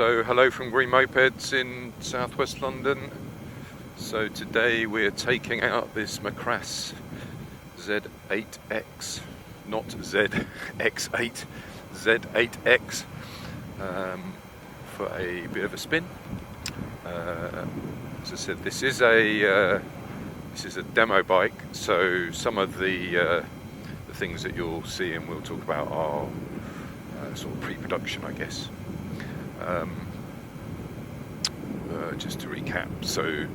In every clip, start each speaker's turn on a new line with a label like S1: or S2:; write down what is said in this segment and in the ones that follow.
S1: So hello from Green-Mopeds in southwest London. So today we're taking out this MacRais Z8X, not ZX8, Z8X for a bit of a spin. As I said, this is a demo bike, so some of the things that you'll see and we'll talk about are sort of pre-production, I guess. Just to recap, so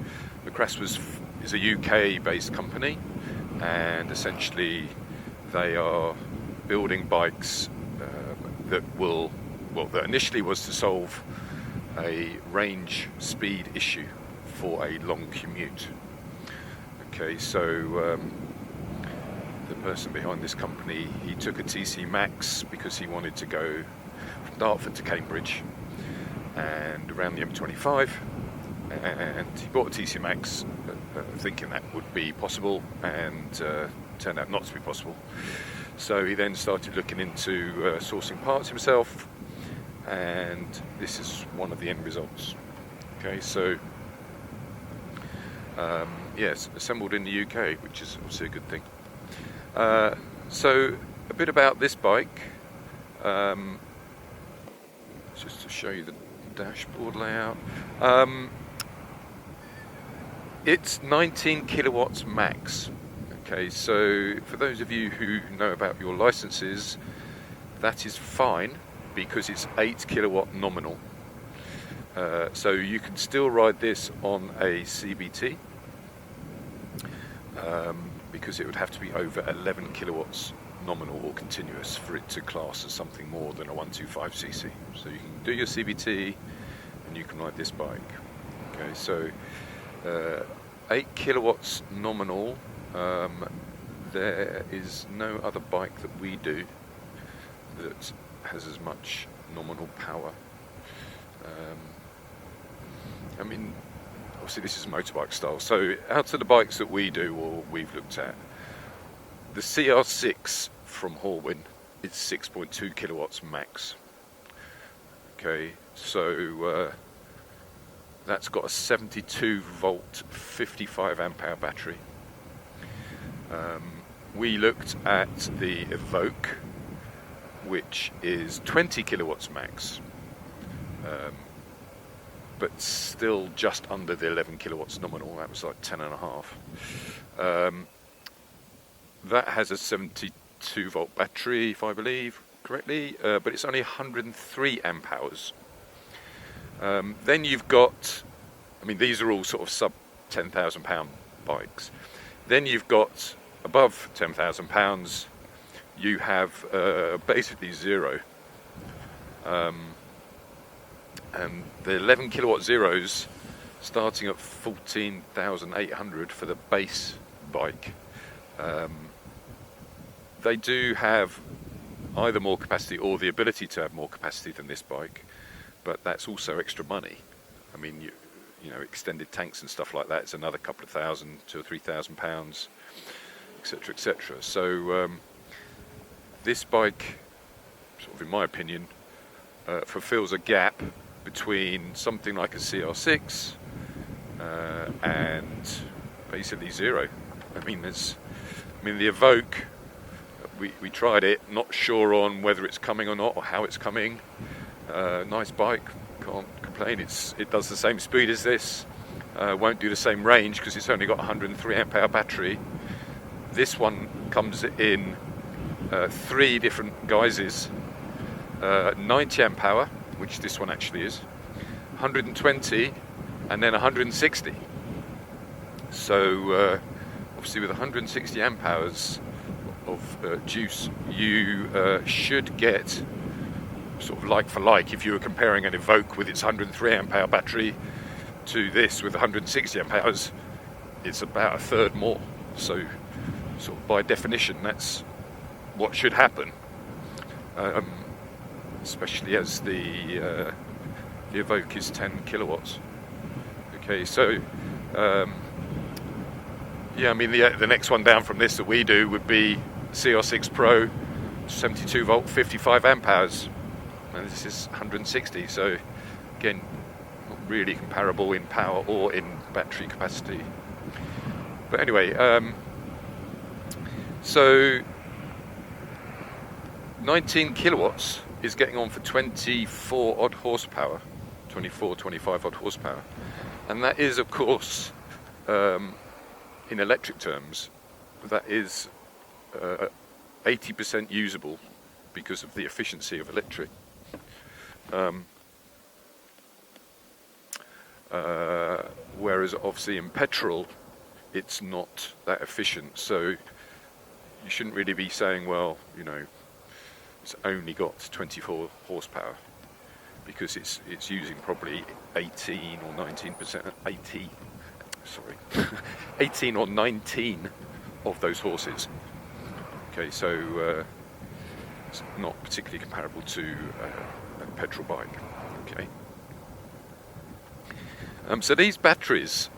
S1: MacRais is a UK-based company, and essentially they are building bikes that initially was to solve a range speed issue for a long commute. Okay, so the person behind this company, he took a TC Max because he wanted to go from Dartford to Cambridge and around the M25, and he bought a TC Max thinking that would be possible, and turned out not to be possible. So he then started looking into sourcing parts himself, and this is one of the end results. Okay, so yes, assembled in the UK, which is obviously a good thing. So a bit about this bike, just to show you the dashboard layout. It's 19 kilowatts max. Okay, so for those of you who know about your licenses, that is fine because it's 8 kilowatt nominal. So you can still ride this on a CBT because it would have to be over 11 kilowatts nominal or continuous for it to class as something more than a 125cc. So you can do your CBT and you can ride this bike. Okay, so 8 kilowatts nominal. There is no other bike that we do that has as much nominal power. I mean, obviously this is motorbike style, so out of the bikes that we do or we've looked at, the CR6 from Horwin is 6.2 kilowatts max. Okay, so that's got a 72 volt 55 amp hour battery. We looked at the Evoke, which is 20 kilowatts max, but still just under the 11 kilowatts nominal. That was like 10.5. That has a 72 volt battery, if I believe correctly, but it's only 103 amp hours. Then you've got, I mean, these are all sort of sub £10,000 bikes. Then you've got above £10,000, you have basically zero. And the 11 kilowatt zeros starting at 14,800 for the base bike. They do have either more capacity or the ability to have more capacity than this bike, but that's also extra money. I mean, you know, extended tanks and stuff like that, it's another couple of thousand, £2,000 or £3,000, etc., etc. So this bike, sort of in my opinion, fulfills a gap between something like a CR6 and basically zero. I mean, the Evoke, we tried it, not sure on whether it's coming or not, or how it's coming. Nice bike, can't complain. It does the same speed as this, won't do the same range because it's only got 103 amp hour battery. This one comes in 3 different guises: 90 amp hour, which this one actually is, 120, and then 160. So obviously with 160 amp hours of juice, you should get sort of like for like. If you were comparing an Evoke with its 103 amp hour battery to this with 160 amp hours, it's about a third more. So sort of by definition, that's what should happen. Especially as the Evoke is 10 kilowatts. Okay, so yeah, I mean the next one down from this that we do would be CR6 Pro, 72 volt 55 amp hours, and this is 160. So again, not really comparable in power or in battery capacity. But anyway, so 19 kilowatts is getting on for 24 odd horsepower, 24, 25 odd horsepower. And that is, of course, in electric terms, that is 80% usable because of the efficiency of electric. Whereas obviously in petrol, it's not that efficient. So you shouldn't really be saying, well, you know, it's only got 24 horsepower, because it's using probably 18 or 19%, 18 or 19 of those horses. Okay, so it's not particularly comparable to a petrol bike. Okay. So these batteries,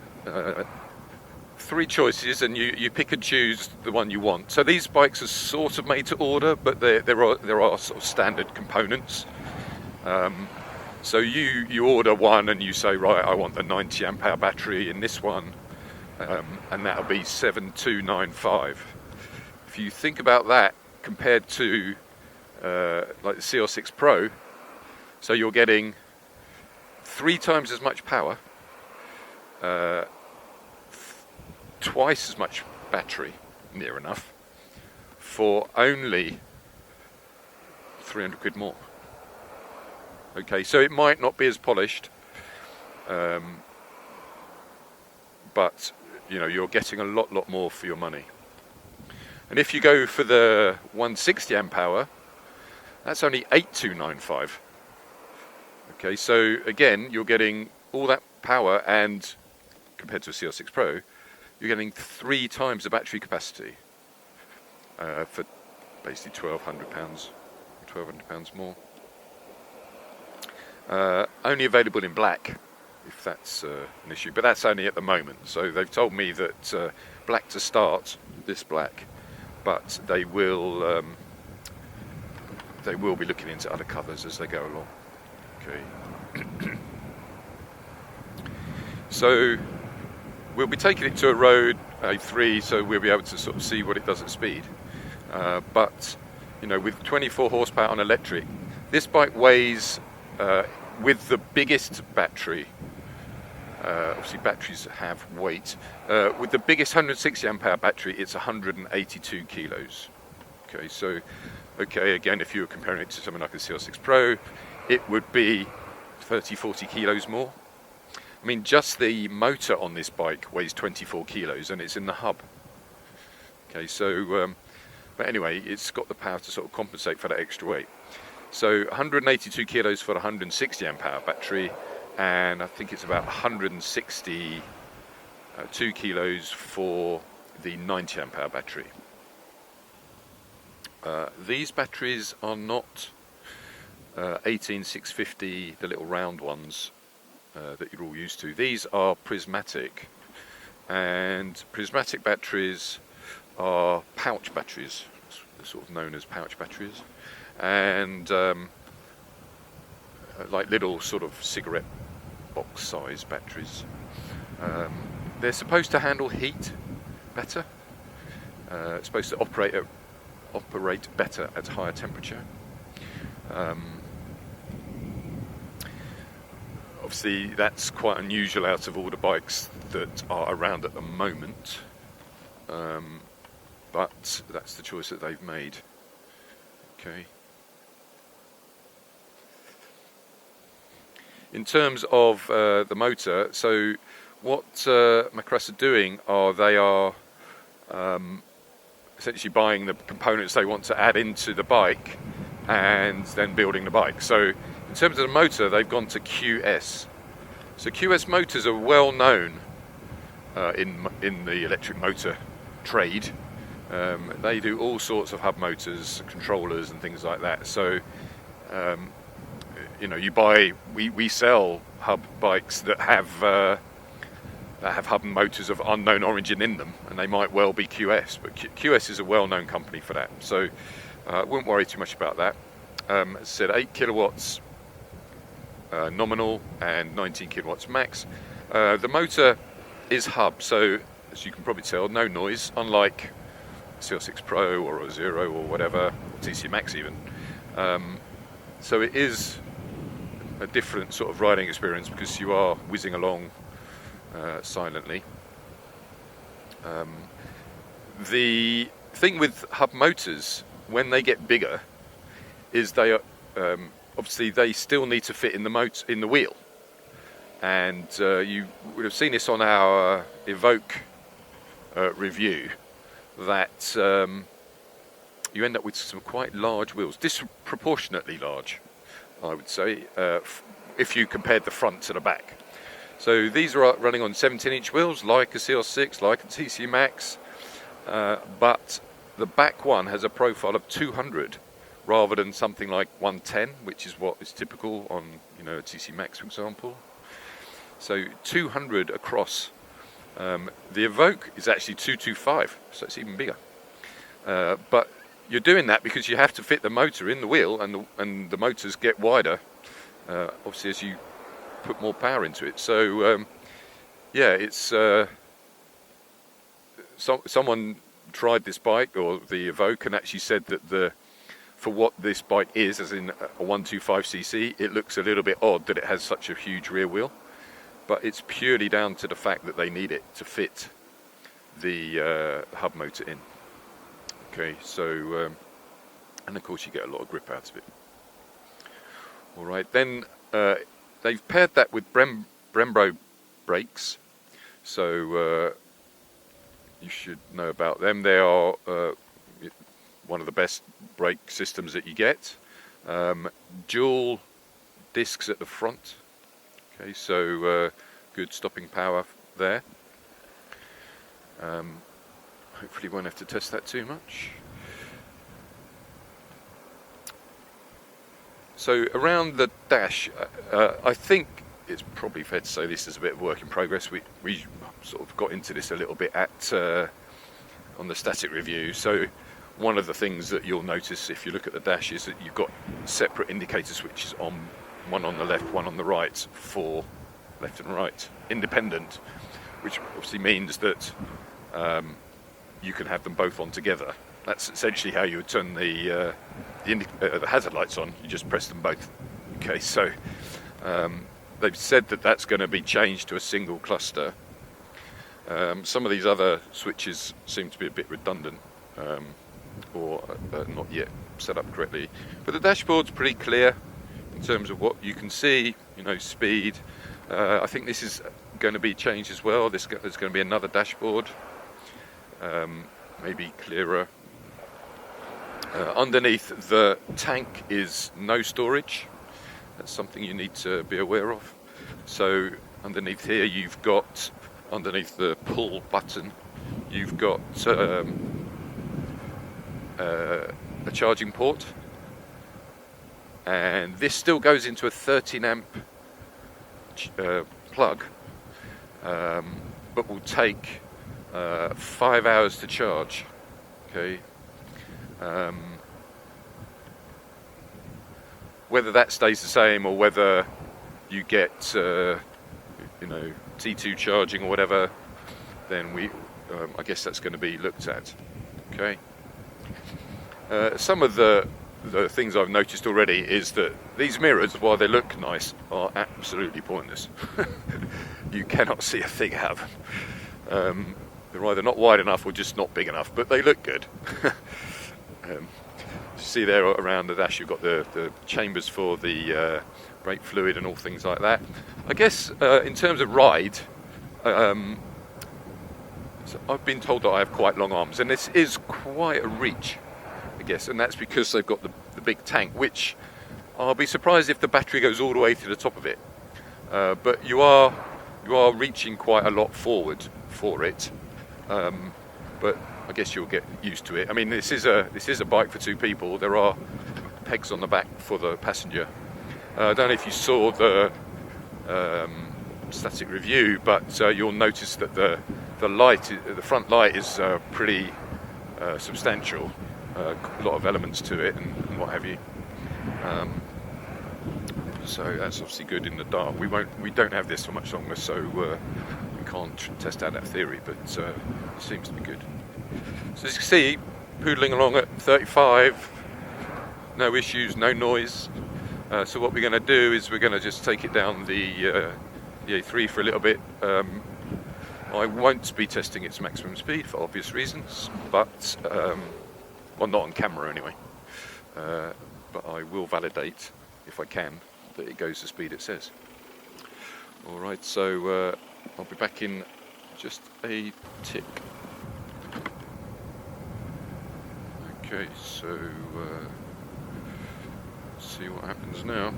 S1: 3 choices, and you pick and choose the one you want. So these bikes are sort of made to order, but there are sort of standard components. So you order one and you say, right, I want the 90 amp hour battery in this one, and that'll be 7295. If you think about that compared to like the CR6 Pro, so you're getting 3 times as much power, twice as much battery, near enough, for only 300 quid more. Okay, so it might not be as polished, but you know, you're getting a lot more for your money. And if you go for the 160 amp hour, that's only 8295. Okay, so again, you're getting all that power, and compared to a CR6 Pro, you're getting 3 times the battery capacity for basically £1,200 more. Only available in black, if that's an issue, but that's only at the moment. So they've told me that black to start, this black, but they will be looking into other colours as they go along. Okay. So we'll be taking it to a road, A3, so we'll be able to sort of see what it does at speed. But you know, with 24 horsepower on electric, this bike weighs, with the biggest battery, obviously batteries have weight, with the biggest 160 amp hour battery, it's 182 kilos. Okay, so again, if you were comparing it to something like a CR6 Pro, it would be 30-40 kilos more. I mean, just the motor on this bike weighs 24 kilos, and it's in the hub. Okay, so but anyway, it's got the power to sort of compensate for that extra weight. So 182 kilos for the 160 amp hour battery, and I think it's about 162 kilos for the 90 amp hour battery. These batteries are not 18650, the little round ones that you're all used to. These are prismatic, and prismatic batteries are pouch batteries. They're sort of known as pouch batteries, and like little sort of cigarette box size batteries. They're supposed to handle heat better. It's supposed to operate better at higher temperature. Obviously, that's quite unusual out of all the bikes that are around at the moment, but that's the choice that they've made. Okay. In terms of the motor, so what MacRais are doing are they are essentially buying the components they want to add into the bike and then building the bike. So in terms of the motor, they've gone to QS. So QS motors are well known in the electric motor trade. They do all sorts of hub motors, controllers and things like that. So you know, we sell hub bikes that have hub motors of unknown origin in them, and they might well be QS, but QS is a well-known company for that, so I wouldn't worry too much about that. As I said, 8 kilowatts nominal and 19 kilowatts max. The motor is hub, so as you can probably tell, no noise, unlike CR6 Pro or a Zero or whatever, or TC Max even. So it is a different sort of riding experience because you are whizzing along silently. The thing with hub motors, when they get bigger, is they are obviously they still need to fit in the wheel, and you would have seen this on our Evoke review, that you end up with some quite large wheels, disproportionately large, I would say, if you compared the front to the back. So these are running on 17-inch wheels, like a CR6, like a TC Max, but the back one has a profile of 200 rather than something like 110, which is what is typical on, you know, a TC Max, for example. So 200 across. The Evoke is actually 225, so it's even bigger. But you're doing that because you have to fit the motor in the wheel, and the motors get wider, obviously, as you put more power into it. So yeah, it's someone tried this bike, or the Evoke, and actually said that for what this bike is, as in a 125cc, it looks a little bit odd that it has such a huge rear wheel, but it's purely down to the fact that they need it to fit the hub motor in. Okay, so and of course you get a lot of grip out of it. All right, then they've paired that with Brembo brakes, so you should know about them. They are one of the best brake systems that you get. Dual discs at the front. Okay, so good stopping power there. Hopefully won't have to test that too much. So around the dash, I think it's probably fair to say this is a bit of work in progress. We sort of got into this a little bit on the static review. So one of the things that you'll notice if you look at the dash is that you've got separate indicator switches on, one on the left, one on the right, for left and right, independent, which obviously means that you can have them both on together. That's essentially how you would turn the hazard lights on. You just press them both. Okay, so they've said that that's going to be changed to a single cluster. Some of these other switches seem to be a bit redundant, or not yet set up correctly. But the dashboard's pretty clear in terms of what you can see, you know, speed. I think this is going to be changed as well. There's going to be another dashboard, maybe clearer. Underneath the tank is no storage. That's something you need to be aware of. So underneath here you've got, underneath the pull button, you've got a charging port, and this still goes into a 13 amp plug, but will take 5 hours to charge. Okay, whether that stays the same or whether you get you know, T2 charging or whatever, then I guess that's going to be looked at. Okay. Some of the things I've noticed already is that these mirrors, while they look nice, are absolutely pointless. You cannot see a thing out of them. They're either not wide enough or just not big enough, but they look good. You see there around the dash you've got the chambers for the brake fluid and all things like that. I guess in terms of ride, so I've been told that I have quite long arms, and this is quite a reach, I guess, and that's because they've got the big tank, which I'll be surprised if the battery goes all the way to the top of it. But you are reaching quite a lot forward for it. But I guess you'll get used to it. I mean, this is a bike for two people. There are pegs on the back for the passenger. I don't know if you saw the static review, but you'll notice that the front light is pretty substantial. A lot of elements to it and what have you. so that's obviously good in the dark. We don't have this for much longer, so we can't test out that theory, but it seems to be good. So as you can see, poodling along at 35, no issues, no noise. So what we're going to do is we're going to just take it down the A3 for a little bit. I won't be testing its maximum speed for obvious reasons, but well, not on camera anyway. But I will validate, if I can, that it goes the speed it says. Alright, so I'll be back in just a tick. Okay, so let's see what happens now.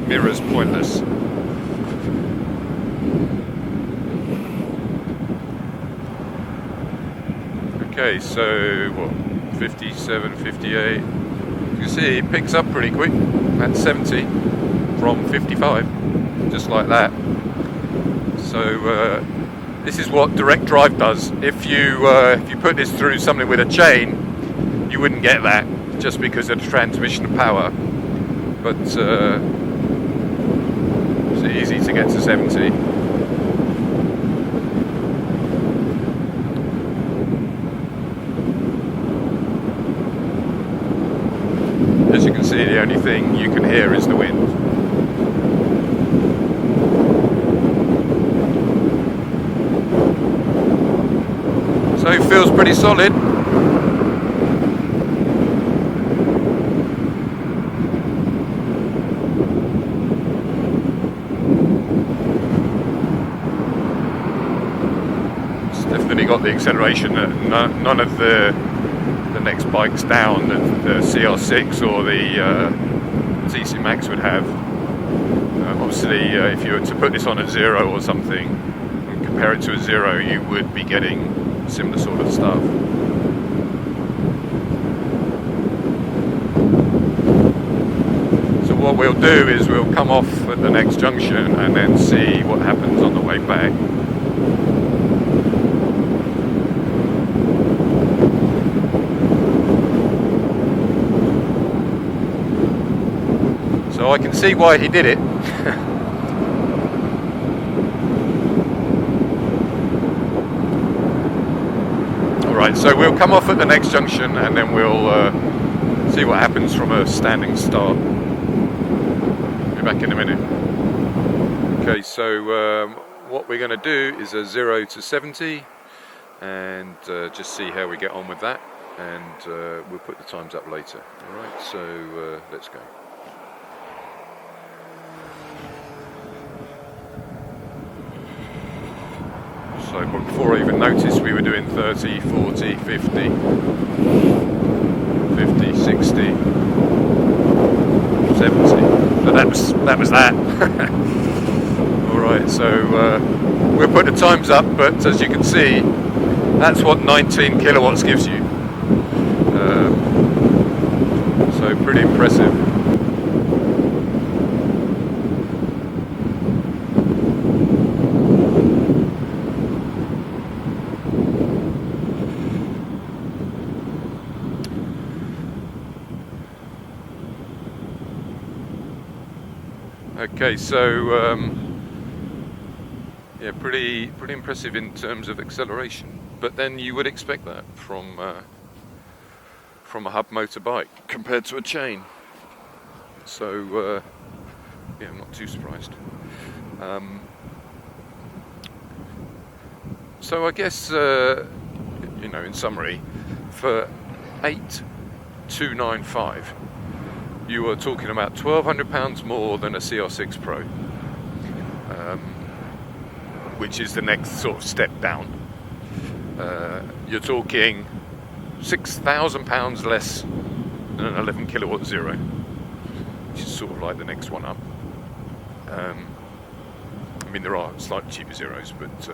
S1: Mirror's pointless. Okay, so what, 57, 58. You can see it picks up pretty quick at 70 from 55, just like that. So this is what direct drive does. If you put this through something with a chain, you wouldn't get that, just because of the transmission of power. But it's easy to get to 70. As you can see, the only thing you can hear is the wind. So it feels pretty solid. Got the acceleration that none of the next bikes down, the CR6 or the TC Max would have. Obviously, if you were to put this on at 0 or something and compare it to a 0, you would be getting similar sort of stuff. So what we'll do is we'll come off at the next junction and then see what happens on the way back. So I can see why he did it. Alright, so we'll come off at the next junction and then we'll see what happens from a standing start. Be back in a minute. Okay, so what we're going to do is a 0 to 70 and just see how we get on with that, and we'll put the times up later. Alright, so let's go. So before I even noticed, we were doing 30, 40, 50, 50, 60, 70. So that was that. Alright, so we'll put the times up, but as you can see, that's what 19 kilowatts gives you. So pretty impressive. Okay, so yeah, pretty impressive in terms of acceleration. But then you would expect that from a hub motorbike compared to a chain. So yeah, I'm not too surprised. So I guess you know, in summary, for 8295. You are talking about £1,200 more than a CR6 Pro, which is the next sort of step down. You're talking £6,000 less than an 11 kilowatt Zero, which is sort of like the next one up. I mean, there are slightly cheaper Zeros, but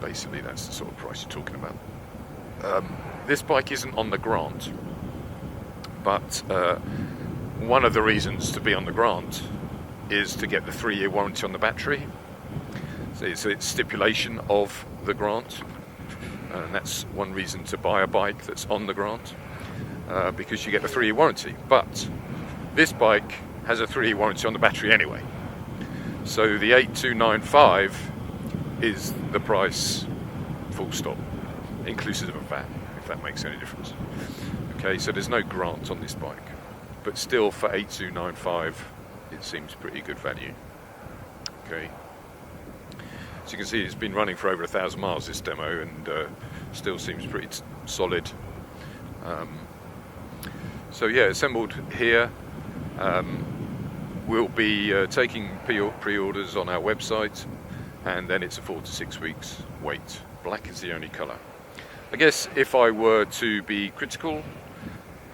S1: basically that's the sort of price you're talking about. This bike isn't on the grant, but one of the reasons to be on the grant is to get the 3-year warranty on the battery. So it's stipulation of the grant, and that's one reason to buy a bike that's on the grant, because you get the 3-year warranty. But this bike has a 3-year warranty on the battery anyway. So the 8295 is the price, full stop, inclusive of VAT, if that makes any difference. Okay, so there's no grant on this bike, but still for 8295 it seems pretty good value. Okay, so you can see it's been running for over 1,000 miles, this demo, and still seems pretty solid. So yeah, assembled here. We'll be taking pre-orders on our website, and then it's a 4 to 6 weeks wait. Black is the only colour. I guess if I were to be critical,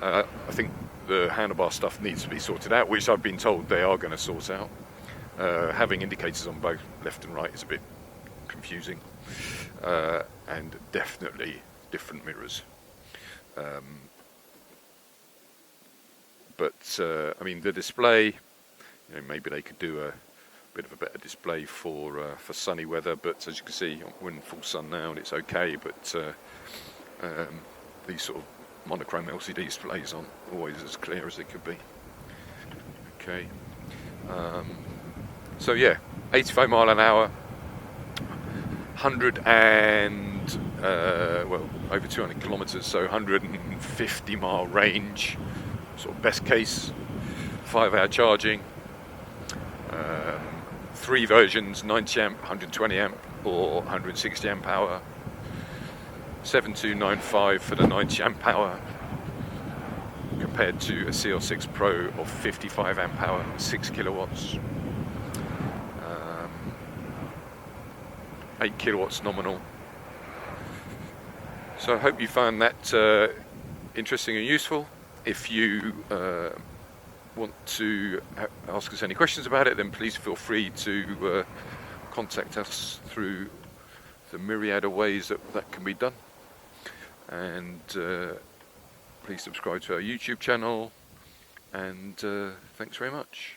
S1: I think the handlebar stuff needs to be sorted out, which I've been told they are going to sort out. Having indicators on both left and right is a bit confusing, and definitely different mirrors. But I mean, the display, you know, maybe they could do a bit of a better display for sunny weather. But as you can see, we're in full sun now, and it's okay. But these sort of monochrome LCD displays aren't always as clear as they could be. Okay. So yeah, 85 mile an hour, 100 and well, over 200 kilometers, so 150 mile range, sort of best case. 5-hour charging, 3 versions, 90 amp, 120 amp or 160 amp hour, 7295 for the 90 amp hour, compared to a CL6 Pro of 55 amp hour, 6 kilowatts. 8 kilowatts nominal. So I hope you found that interesting and useful. If you want to ask us any questions about it, then please feel free to contact us through the myriad of ways that can be done. And please subscribe to our YouTube channel, and thanks very much.